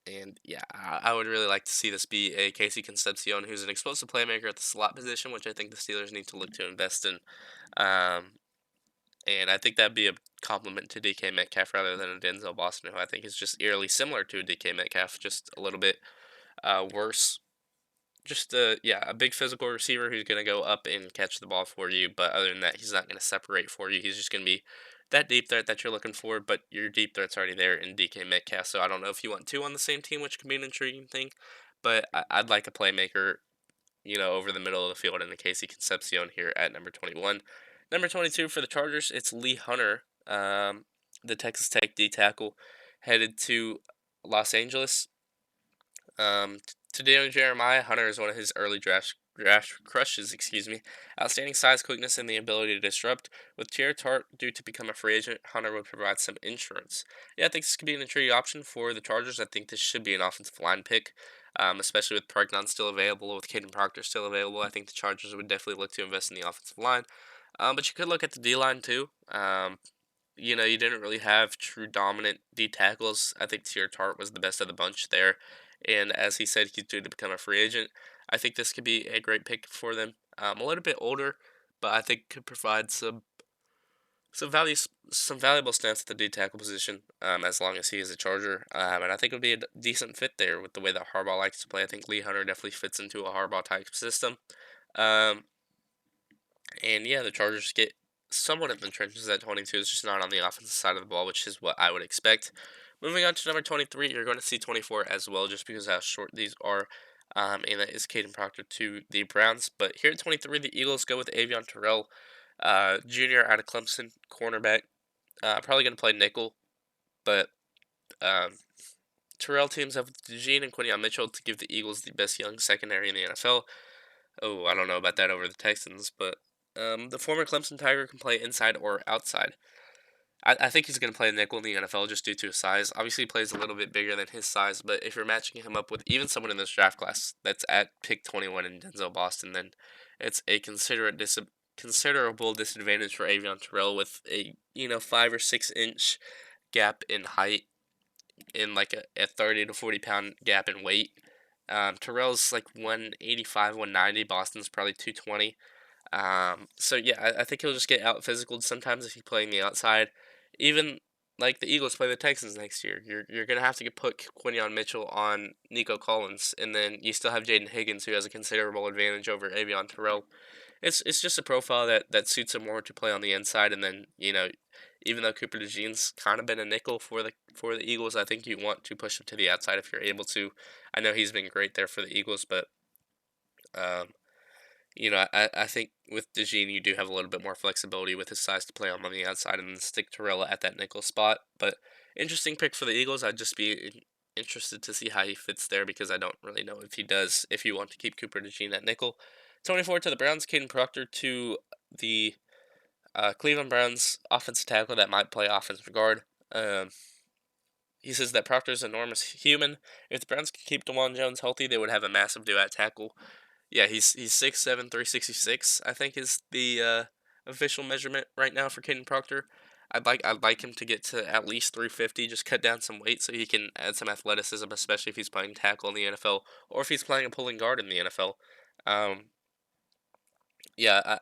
And yeah, I would really like to see this be a Casey Concepcion, who's an explosive playmaker at the slot position, which I think the Steelers need to look to invest in. Um, and I think that'd be a compliment to DK Metcalf rather than a Denzel Boston, who I think is just eerily similar to DK Metcalf, just a little bit worse. Just a big physical receiver who's gonna go up and catch the ball for you. But other than that, he's not gonna separate for you. He's just gonna be that deep threat that you're looking for. But your deep threat's already there in DK Metcalf. So I don't know if you want two on the same team, which could be an intriguing thing. But I'd like a playmaker, over the middle of the field in the Casey Concepcion here at number 21. Number 22 for the Chargers, it's Lee Hunter, the Texas Tech D tackle, headed to Los Angeles. To Daniel Jeremiah, Hunter is one of his early draft draft crushes, outstanding size, quickness, and the ability to disrupt. With Tier Tart due to become a free agent, Hunter would provide some insurance. Yeah, I think this could be an intriguing option for the Chargers. I think this should be an offensive line pick, especially with Pregnon still available, with Caden Proctor still available. I think the Chargers would definitely look to invest in the offensive line. But you could look at the D line too. You didn't really have true dominant D tackles. I think Tier Tart was the best of the bunch there. And as he said, he's due to become a free agent. I think this could be a great pick for them. A little bit older, but I think could provide some valuable stats at the D tackle position. As long as he is a Charger, and I think it would be a decent fit there with the way that Harbaugh likes to play. I think Lee Hunter definitely fits into a Harbaugh type system. Um, and yeah, the Chargers get somewhat in the trenches at 22. It's just not on the offensive side of the ball, which is what I would expect. Moving on to number 23, you're going to see 24 as well, just because of how short these are. And that is Caden Proctor to the Browns. But here at 23, the Eagles go with Avion Terrell, Jr. out of Clemson, cornerback. Probably going to play nickel, but um, Terrell teams up with DeJean and Quinion Mitchell to give the Eagles the best young secondary in the NFL. Oh, I don't know about that over the Texans, but the former Clemson Tiger can play inside or outside. I think he's going to play nickel in the NFL just due to his size. Obviously, he plays a little bit bigger than his size, but if you're matching him up with even someone in this draft class that's at pick 21 in Denzel Boston, then it's a considerable disadvantage for Avion Terrell with a 5 or 6 inch gap in height in like a 30 to 40 pound gap in weight. Terrell's like 185, 190. Boston's probably 220. So yeah, I think he'll just get out physical sometimes if he's playing the outside. Even like the Eagles play the Texans next year, you're gonna have to put Quinion Mitchell on Nico Collins, and then you still have Jaden Higgins who has a considerable advantage over Avion Terrell. It's just a profile that suits him more to play on the inside, and then even though Cooper DeJean's kind of been a nickel for the Eagles, I think you want to push him to the outside if you're able to. I know he's been great there for the Eagles, but um, I think with DeJean you do have a little bit more flexibility with his size to play on the outside and then stick Torella at that nickel spot. But interesting pick for the Eagles. I'd just be interested to see how he fits there because I don't really know if he does. If you want to keep Cooper DeJean at nickel, 24 to the Browns. Caden Proctor to the Cleveland Browns offensive tackle that might play offensive guard. He says that Proctor's an enormous human. If the Browns can keep DeJuan Jones healthy, they would have a massive duo at tackle. Yeah, he's 6'7", 366. I think is the official measurement right now for Caden Proctor. I'd like him to get to at least 350. Just cut down some weight so he can add some athleticism, especially if he's playing tackle in the NFL or if he's playing a pulling guard in the NFL. Um, yeah,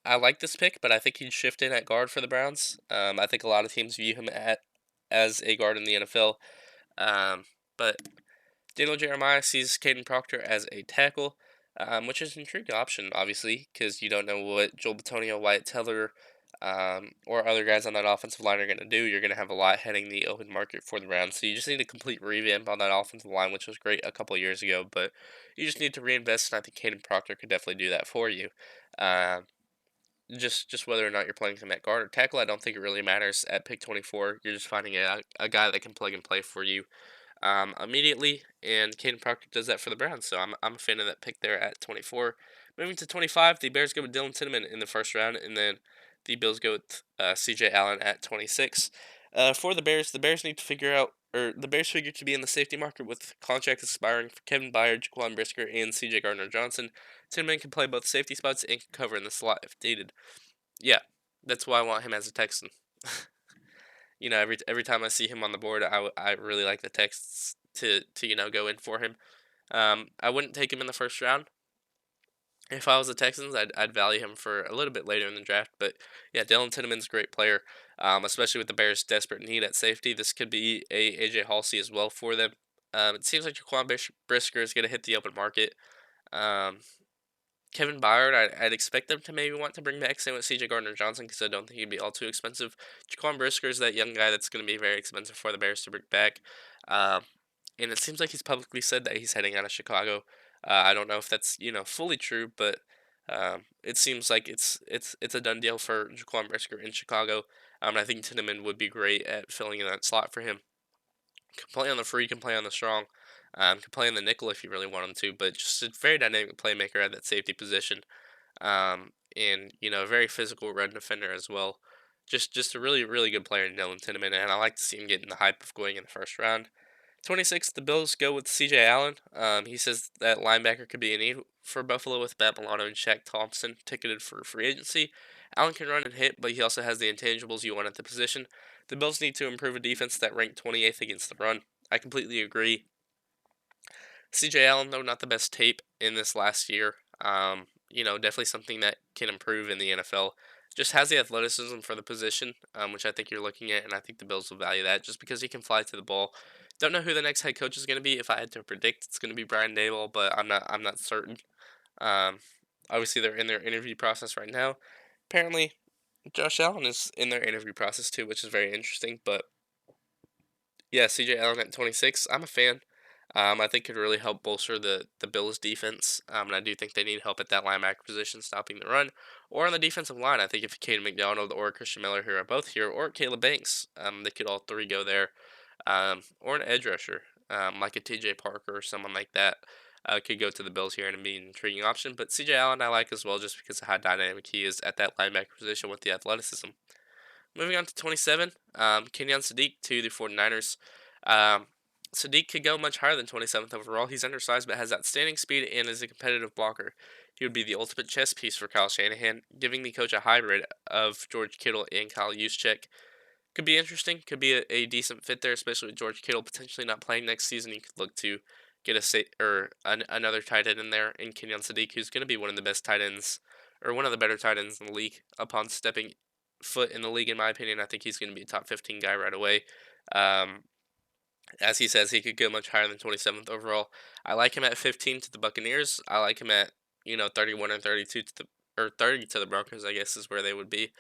I like this pick, but I think he'd shift in at guard for the Browns. I think a lot of teams view him as a guard in the NFL. But Daniel Jeremiah sees Caden Proctor as a tackle, which is an intriguing option, obviously, because you don't know what Joel Bitonio, Wyatt Teller, or other guys on that offensive line are going to do. You're going to have a lot heading the open market for the Browns, so you just need a complete revamp on that offensive line, which was great a couple of years ago, but you just need to reinvest, and I think Caden Proctor could definitely do that for you. Um, just whether or not you're playing him at guard or tackle, I don't think it really matters at pick 24. You're just finding a guy that can plug and play for you immediately, and Caden Proctor does that for the Browns, so I'm a fan of that pick there at 24. Moving to 25, the Bears go with Dylan Cinnamon in the first round, and then the Bills go with C.J. Allen at 26. For the Bears need to figure out, or the Bears figure to be in the safety market with contracts expiring for Kevin Byard, Jaquan Brisker, and C.J. Gardner-Johnson. Cinnamon can play both safety spots and can cover in the slot if needed. Yeah, that's why I want him as a Texan. Every time I see him on the board, I really like the Texans to go in for him. I wouldn't take him in the first round. If I was the Texans, I'd value him for a little bit later in the draft. But yeah, Dylan Tinnamon's a great player, especially with the Bears' desperate need at safety. This could be a AJ Halsey as well for them. It seems like Jaquan Brisker is going to hit the open market. Um, Kevin Byard, I'd expect them to maybe want to bring back, same with C.J. Gardner-Johnson, because I don't think he'd be all too expensive. Jaquan Brisker is that young guy that's going to be very expensive for the Bears to bring back. Um, and it seems like he's publicly said that he's heading out of Chicago. I don't know if that's fully true, but it seems like it's a done deal for Jaquan Brisker in Chicago. I think Tinnaman would be great at filling in that slot for him. Can play on the free, can play on the strong. Can play in the nickel if you really want him to, but just a very dynamic playmaker at that safety position. And a very physical run defender as well. Just a really good player in Dylan Tinnaman, and I like to see him getting the hype of going in the first round. 26, the Bills go with C.J. Allen. He says that linebacker could be a need for Buffalo with Matt Milano and Shaq Thompson ticketed for free agency. Allen can run and hit, but he also has the intangibles you want at the position. The Bills need to improve a defense that ranked 28th against the run. I completely agree. C.J. Allen, though, not the best tape in this last year. Definitely something that can improve in the NFL. Just has the athleticism for the position, which I think you're looking at, and I think the Bills will value that just because he can fly to the ball. Don't know who the next head coach is going to be. If I had to predict, it's going to be Brian Daboll, but I'm not certain. Um, Obviously, they're in their interview process right now. Apparently, Josh Allen is in their interview process too, which is very interesting. But yeah, C.J. Allen at 26, I'm a fan. I think could really help bolster the Bills' defense, and I do think they need help at that linebacker position, stopping the run, or on the defensive line. I think if Caden McDonald or Christian Miller, who are both here, or Caleb Banks, they could all three go there, or an edge rusher, like a T.J. Parker or someone like that, could go to the Bills here and be an intriguing option. But C.J. Allen I like as well, just because of how dynamic he is at that linebacker position with the athleticism. Moving on to 27, Kenyon Sadiq to the 49ers. Um, Sadiq could go much higher than 27th overall. He's undersized but has outstanding speed and is a competitive blocker. He would be the ultimate chess piece for Kyle Shanahan, giving the coach a hybrid of George Kittle and Kyle Juszczyk. Could be interesting. Could be a decent fit there, especially with George Kittle potentially not playing next season. You could look to get another tight end in there in Kenyon Sadiq, who's going to be one of the best tight ends, or one of the better tight ends in the league upon stepping foot in the league. In my opinion, I think he's going to be a top 15 guy right away. Um, as he says, he could go much higher than 27th overall. I like him at 15 to the Buccaneers. I like him at 31 and 32 to the or 30 to the Broncos. I guess is where they would be.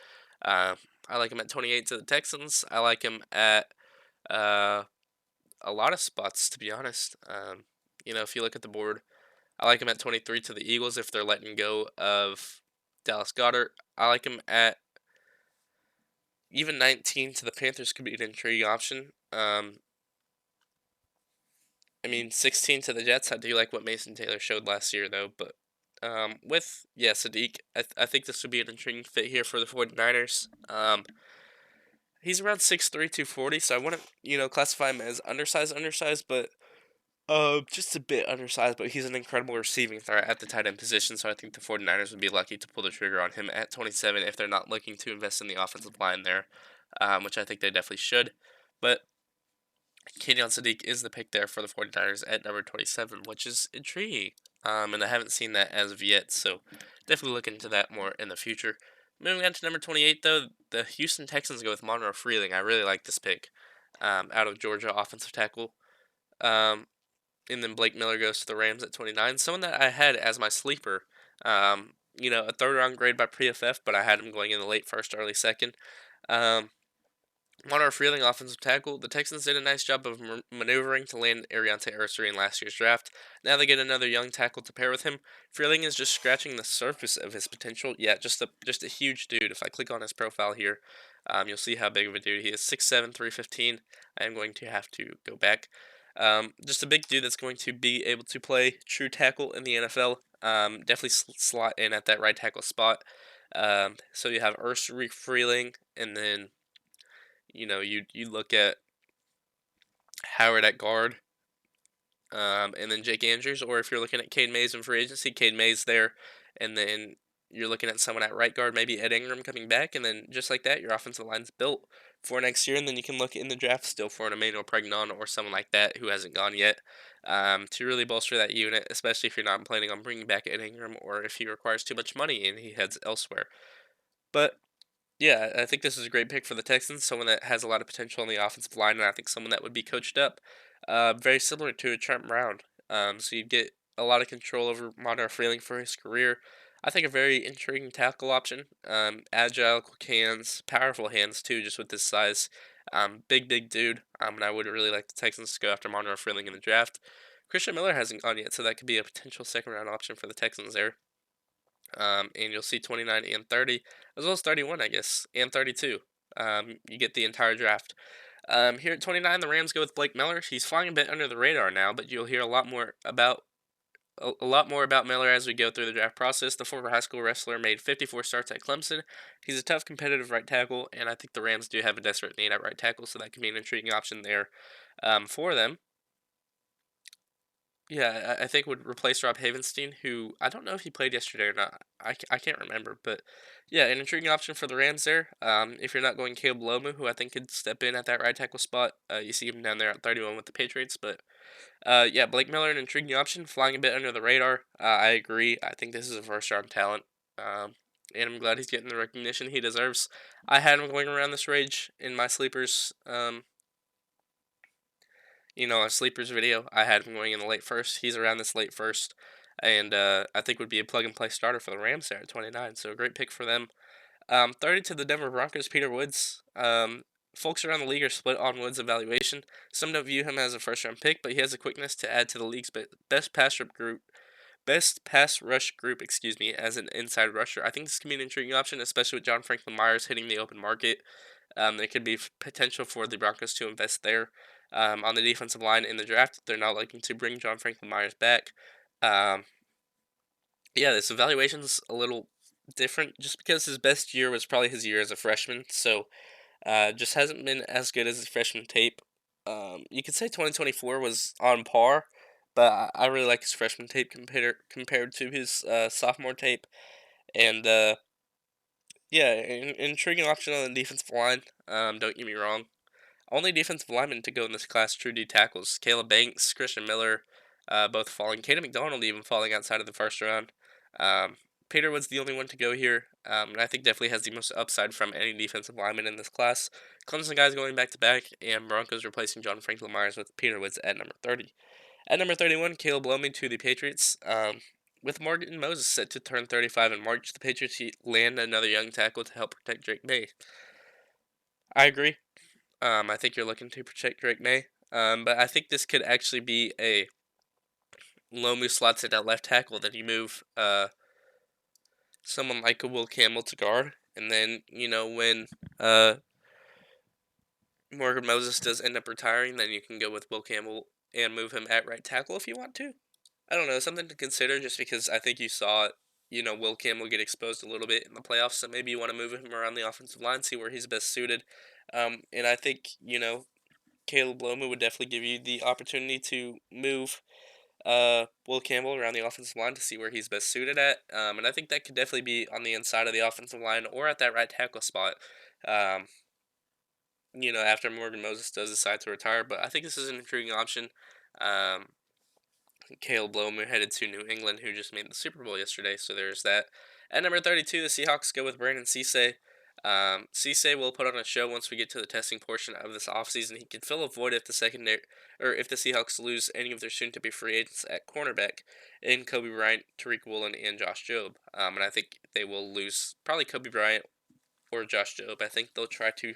Uh, I like him at 28 to the Texans. I like him at uh, a lot of spots, to be honest. If you look at the board, I like him at 23 to the Eagles if they're letting go of Dallas Goddard. I like him at even 19 to the Panthers could be an intriguing option. 16 to the Jets. I do like what Mason Taylor showed last year, though. But Sadiq, I think this would be an intriguing fit here for the 49ers. He's around 6'3", 240, so I wouldn't, classify him as undersized, but just a bit undersized, but he's an incredible receiving threat at the tight end position, so I think the 49ers would be lucky to pull the trigger on him at 27 if they're not looking to invest in the offensive line there, which I think they definitely should. But Kenyon Sadiq is the pick there for the 49ers at number 27, which is intriguing. And I haven't seen that as of yet, so definitely look into that more in the future. Moving on to number 28, though, the Houston Texans go with Monroe Freeling. I really like this pick out of Georgia, offensive tackle. Um, and then Blake Miller goes to the Rams at 29. Someone that I had as my sleeper. A third round grade by PFF, but I had him going in the late first, early second. Um, Monroe Freeling, offensive tackle. The Texans did a nice job of maneuvering to land Ariante Ursary in last year's draft. Now they get another young tackle to pair with him. Freeling is just scratching the surface of his potential. Yeah, just a huge dude. If I click on his profile here, you'll see how big of a dude he is. 6'7", 315. I am going to have to go back. Just a big dude that's going to be able to play true tackle in the NFL. Definitely slot in at that right tackle spot. So you have Ursary, Freeling, and then you look at Howard at guard, and then Jake Andrews, or if you're looking at Cade Mays in free agency, Cade Mays there, and then you're looking at someone at right guard, maybe Ed Ingram coming back, and then just like that, your offensive line's built for next year, and then you can look in the draft still for an Emmanuel Pregnon or someone like that who hasn't gone yet, to really bolster that unit, especially if you're not planning on bringing back Ed Ingram, or if he requires too much money and he heads elsewhere. But yeah, I think this is a great pick for the Texans. Someone that has a lot of potential on the offensive line, and I think someone that would be coached up, very similar to a Trent Brown. So you get a lot of control over Monroe Freeling for his career. I think a very intriguing tackle option. Agile, quick hands, powerful hands too, just with this size. Big dude. And I would really like the Texans to go after Monroe Freeling in the draft. Christian Miller hasn't gone yet, so that could be a potential second round option for the Texans there. And you'll see 29 and 30, as well as 31, I guess, and 32. You get the entire draft. Here at 29, the Rams go with Blake Miller. He's flying a bit under the radar now, but you'll hear a lot more about Miller as we go through the draft process. The former high school wrestler made 54 starts at Clemson. He's a tough, competitive right tackle, and I think the Rams do have a desperate need at right tackle, so that can be an intriguing option there for them. Yeah, I think would replace Rob Havenstein, who I don't know if he played yesterday or not. I can't remember, but yeah, an intriguing option for the Rams there. If you're not going Caleb Lomu, who I think could step in at that right tackle spot, you see him down there at 31 with the Patriots. But yeah, Blake Miller, an intriguing option, flying a bit under the radar. I agree. I think this is a first round talent, and I'm glad he's getting the recognition he deserves. I had him going around this range in my sleepers. A sleepers video. I had him going in the late first. He's around this late first, and I think would be a plug and play starter for the Rams there at 29. So a great pick for them. 30 to the Denver Broncos, Peter Woods. Folks around the league are split on Woods' evaluation. Some don't view him as a first round pick, but he has the quickness to add to the league's best pass rush group, as an inside rusher. I think this can be an intriguing option, especially with John Franklin Myers hitting the open market. There could be potential for the Broncos to invest there on the defensive line in the draft. They're not looking to bring John Franklin Myers back. Um, yeah, this evaluation's a little different just because his best year was probably his year as a freshman. So just hasn't been as good as his freshman tape. You could say 2024 was on par, but I really like his freshman tape compared to his sophomore tape. And yeah, an intriguing option on the defensive line. Don't get me wrong. Only defensive linemen to go in this class, true D tackles. Caleb Banks, Christian Miller, both falling. Caden McDonald even falling outside of the first round. Um, Peter Wood's the only one to go here, and I think definitely has the most upside from any defensive lineman in this class. Clemson guys going back to back, and Broncos replacing John Franklin Myers with Peter Woods at number 30. At number 31, Caleb Loming to the Patriots. With Morgan Moses set to turn 35 in March, the Patriots land another young tackle to help protect Drake May. I agree. I think you're looking to protect Drake May. But I think this could actually be a Lomu slots in at left tackle. Then you move someone like a Will Campbell to guard, and then when uh, Morgan Moses does end up retiring, then you can go with Will Campbell and move him at right tackle if you want to. I don't know, something to consider just because I think you saw Will Campbell get exposed a little bit in the playoffs, so maybe you want to move him around the offensive line, see where he's best suited. And I think Caleb Loma would definitely give you the opportunity to move Will Campbell around the offensive line to see where he's best suited at. And I think that could definitely be on the inside of the offensive line or at that right tackle spot. Um, after Morgan Moses does decide to retire, but I think this is an intriguing option. Um, Caleb Loma headed to New England, who just made the Super Bowl yesterday, so there's that. At number 32, the Seahawks go with Brandon Cisse. Cisse will put on a show once we get to the testing portion of this offseason. He can fill a void if the secondary, or if the Seahawks lose any of their soon-to-be free agents at cornerback in Kobe Bryant, Tariq Woolen, and Josh Jobe. And I think they will lose probably Kobe Bryant or Josh Jobe. I think they'll try to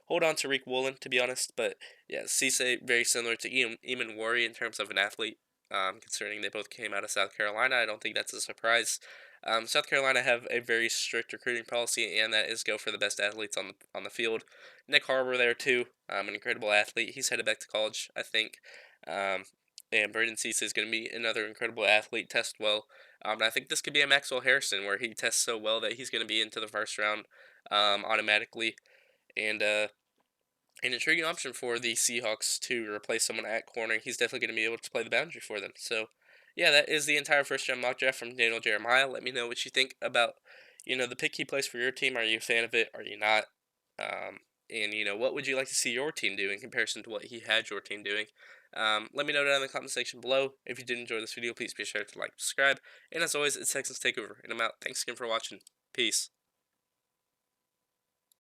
hold on to Tariq Woolen, to be honest. But yeah, Cisse very similar to Eamon Worry in terms of an athlete. Considering they both came out of South Carolina, I don't think that's a surprise. South Carolina have a very strict recruiting policy, and that is go for the best athletes on the field. Nick Harbor there too, an incredible athlete. He's headed back to college, I think. Um, and Braden Cease is going to be another incredible athlete. Test well. And I think this could be a Maxwell Harrison where he tests so well that he's going to be into the first round automatically. And an intriguing option for the Seahawks to replace someone at corner. He's definitely going to be able to play the boundary for them. So, yeah, that is the entire first round mock draft from Daniel Jeremiah. Let me know what you think about, the pick he plays for your team. Are you a fan of it? Are you not? And what would you like to see your team do in comparison to what he had your team doing? Let me know down in the comment section below. If you did enjoy this video, please be sure to like, subscribe, and as always, it's Texans Takeover, and I'm out. Thanks again for watching. Peace.